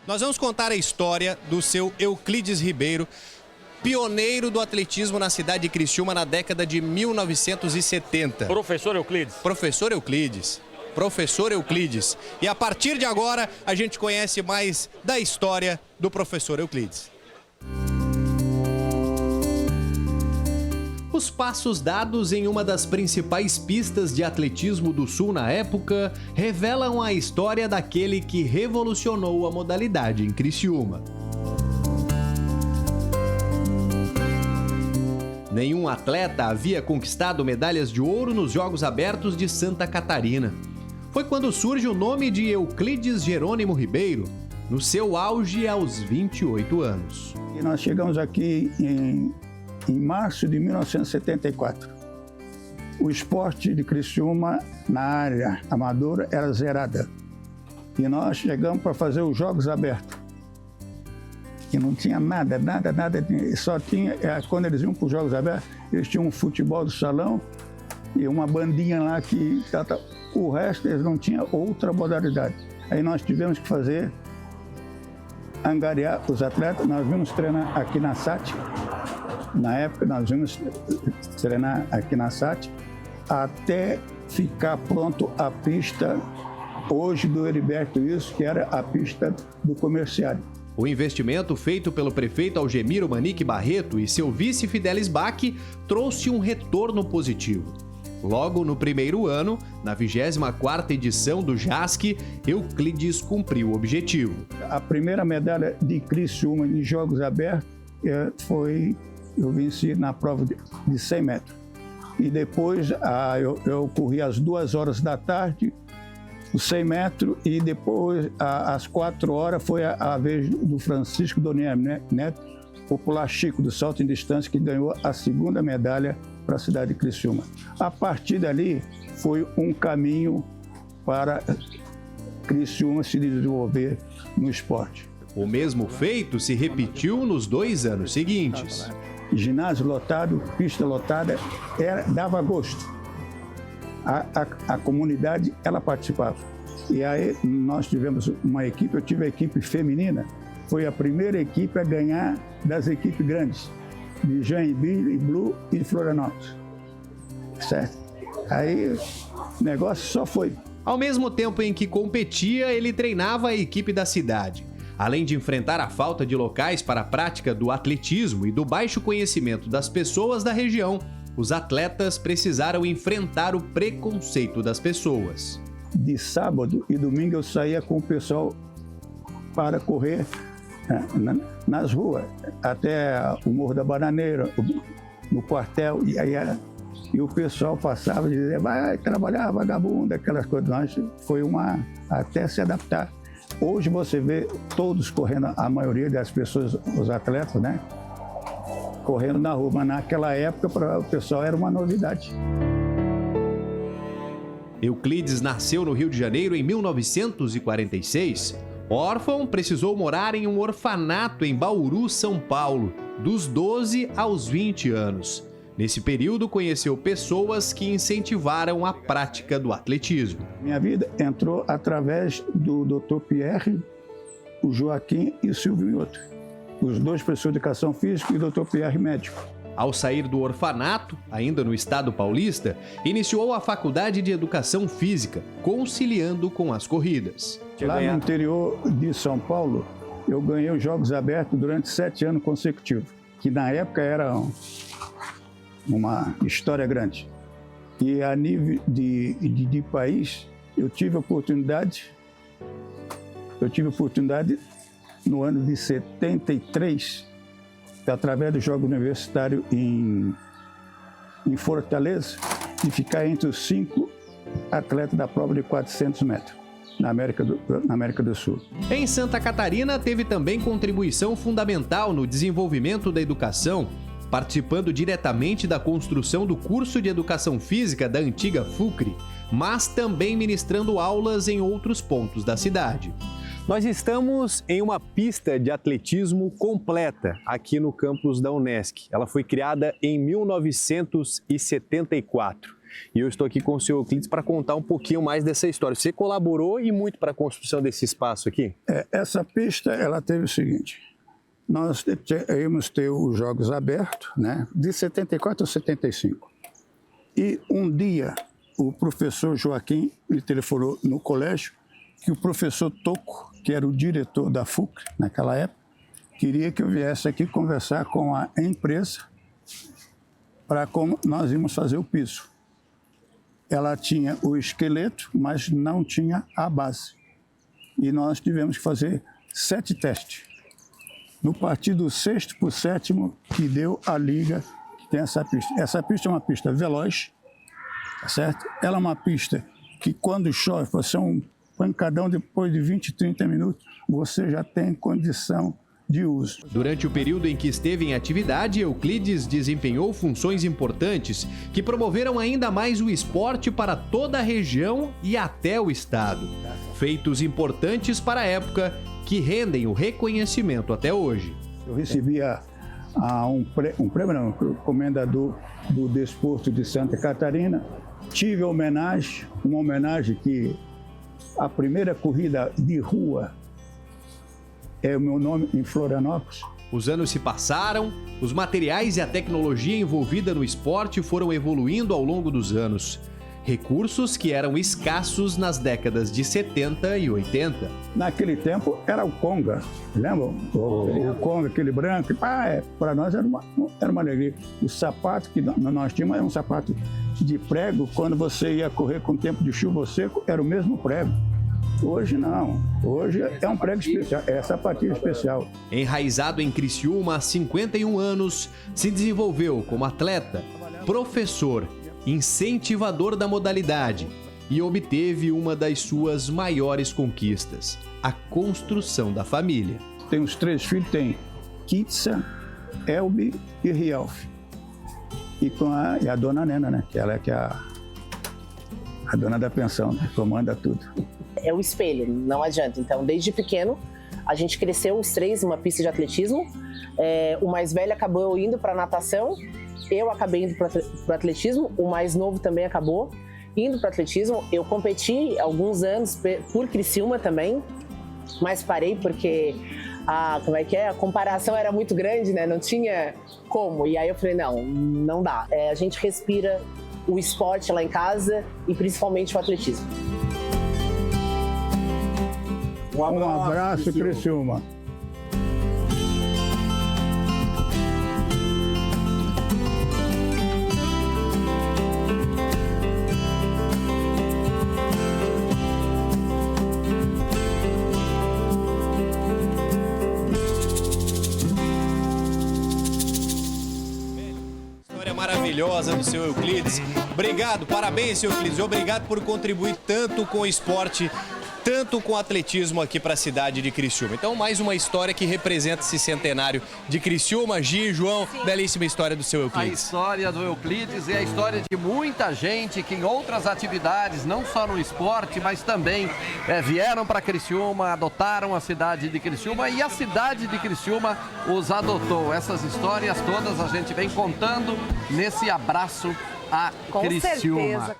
Nós vamos contar a história do seu Euclides Ribeiro, pioneiro do atletismo na cidade de Criciúma na década de 1970. Professor Euclides. Professor Euclides. Professor Euclides. E a partir de agora, a gente conhece mais da história do professor Euclides. Os passos dados em uma das principais pistas de atletismo do Sul na época revelam a história daquele que revolucionou a modalidade em Criciúma. Nenhum atleta havia conquistado medalhas de ouro nos Jogos Abertos de Santa Catarina. Foi quando surge o nome de Euclides Jerônimo Ribeiro, no seu auge aos 28 anos. E nós chegamos aqui em março de 1974. O esporte de Criciúma na área amadora era zerada. E nós chegamos para fazer os Jogos Abertos. E não tinha nada. Só tinha, quando eles iam para os Jogos Abertos, eles tinham um futebol do salão e uma bandinha lá que... O resto eles não tinham outra modalidade. Aí nós tivemos que angariar os atletas. Nós vimos treinar aqui na SAT. Na época, nós vimos treinar aqui na SAT até ficar pronto a pista, hoje do Heriberto Wilson, que era a pista do Comerciário. O investimento feito pelo prefeito Algemiro Manique Barreto e seu vice Fidelis Bach trouxe um retorno positivo. Logo no primeiro ano, na 24ª edição do JASC, Euclides cumpriu o objetivo. A primeira medalha de Criciúma em Jogos Abertos eu venci na prova de 100 metros. E depois eu corri às 2 horas da tarde, os 100 metros, e depois às 4 horas foi a vez do Francisco Donier Neto, popular Chico do salto em distância, que ganhou a segunda medalha para a cidade de Criciúma. A partir dali foi um caminho para Criciúma se desenvolver no esporte. O mesmo feito se repetiu nos 2 anos seguintes. Ginásio lotado, pista lotada, dava gosto. A comunidade, ela participava. E aí nós tivemos uma equipe, eu tive a equipe feminina, foi a primeira equipe a ganhar das equipes grandes, de Joinville, Blue e de Florianópolis. Certo? Aí o negócio só foi. Ao mesmo tempo em que competia, ele treinava a equipe da cidade. Além de enfrentar a falta de locais para a prática do atletismo e do baixo conhecimento das pessoas da região, os atletas precisaram enfrentar o preconceito das pessoas. De sábado e domingo eu saía com o pessoal para correr nas ruas, até o Morro da Bananeira, no quartel, e o pessoal passava e dizia, vai trabalhar, vagabundo, aquelas coisas. Foi até se adaptar. Hoje você vê todos correndo, a maioria das pessoas, os atletas, né? Correndo na rua, mas naquela época para o pessoal era uma novidade. Euclides nasceu no Rio de Janeiro em 1946. Órfão, precisou morar em um orfanato em Bauru, São Paulo, dos 12 aos 20 anos. Nesse período, conheceu pessoas que incentivaram a prática do atletismo. Minha vida entrou através do Dr. Pierre, o Joaquim e o Silvio Mioto. Os 2 professores de educação física e o Dr. Pierre médico. Ao sair do orfanato, ainda no estado paulista, iniciou a faculdade de educação física, conciliando com as corridas. Lá no interior de São Paulo, eu ganhei os Jogos Abertos durante 7 anos consecutivos, que na época era uma história grande. E a nível de país, eu tive oportunidade no ano de 73, através do Jogo Universitário em Fortaleza, de ficar entre os 5 atletas da prova de 400 metros. Na América do Sul. Em Santa Catarina, teve também contribuição fundamental no desenvolvimento da educação, participando diretamente da construção do curso de Educação Física da antiga FUCRE, mas também ministrando aulas em outros pontos da cidade. Nós estamos em uma pista de atletismo completa aqui no campus da Unesc. Ela foi criada em 1974. E eu estou aqui com o seu Euclides para contar um pouquinho mais dessa história. Você colaborou e muito para a construção desse espaço aqui? Essa pista, ela teve o seguinte, nós íamos ter os Jogos Abertos, né, de 74 a 75. E um dia, o professor Joaquim me telefonou no colégio que o professor Toco, que era o diretor da FUCRE naquela época, queria que eu viesse aqui conversar com a empresa para como nós íamos fazer o piso. Ela tinha o esqueleto, mas não tinha a base. E nós tivemos que fazer 7 testes. No partido do 6º para o 7º, que deu a liga que tem essa pista. Essa pista é uma pista veloz, tá certo? Ela é uma pista que quando chove, você é um pancadão, depois de 20, 30 minutos, você já tem condição de uso. Durante o período em que esteve em atividade, Euclides desempenhou funções importantes que promoveram ainda mais o esporte para toda a região e até o estado. Feitos importantes para a época que rendem o reconhecimento até hoje. Eu recebia um prêmio, não, comendador do Desporto de Santa Catarina. Tive uma homenagem que a primeira corrida de rua é o meu nome em Florianópolis. Os anos se passaram, os materiais e a tecnologia envolvida no esporte foram evoluindo ao longo dos anos. Recursos que eram escassos nas décadas de 70 e 80. Naquele tempo era o conga, lembra? O conga, aquele branco, para nós era uma alegria. O sapato que nós tínhamos era um sapato de prego, quando você ia correr com tempo de chuva seco, era o mesmo prego. Hoje não, hoje é um prego especial, é sapatilha especial. Enraizado em Criciúma há 51 anos, se desenvolveu como atleta, professor, incentivador da modalidade e obteve uma das suas maiores conquistas, a construção da família. Tem os 3 filhos, tem Kitsa, Elbi e Rialf. E com a dona Nena, né? Que ela é a dona da pensão, né? Comanda tudo. É o espelho, não adianta. Então, desde pequeno, a gente cresceu os 3 numa pista de atletismo. O mais velho acabou indo para natação, eu acabei indo para o atletismo, o mais novo também acabou indo para atletismo. Eu competi alguns anos por Criciúma também, mas parei porque a comparação era muito grande, né? Não tinha como. E aí eu falei, não dá. A gente respira o esporte lá em casa e principalmente o atletismo. Um abraço, Criciúma. História maravilhosa do seu Euclides. Obrigado, parabéns, seu Euclides. Obrigado por contribuir tanto com o esporte, tanto com o atletismo aqui para a cidade de Criciúma. Então, mais uma história que representa esse centenário de Criciúma. Gi, João, belíssima história do seu Euclides. A história do Euclides é a história de muita gente que em outras atividades, não só no esporte, mas também vieram para Criciúma, adotaram a cidade de Criciúma e a cidade de Criciúma os adotou. Essas histórias todas a gente vem contando nesse abraço a Criciúma. Com certeza.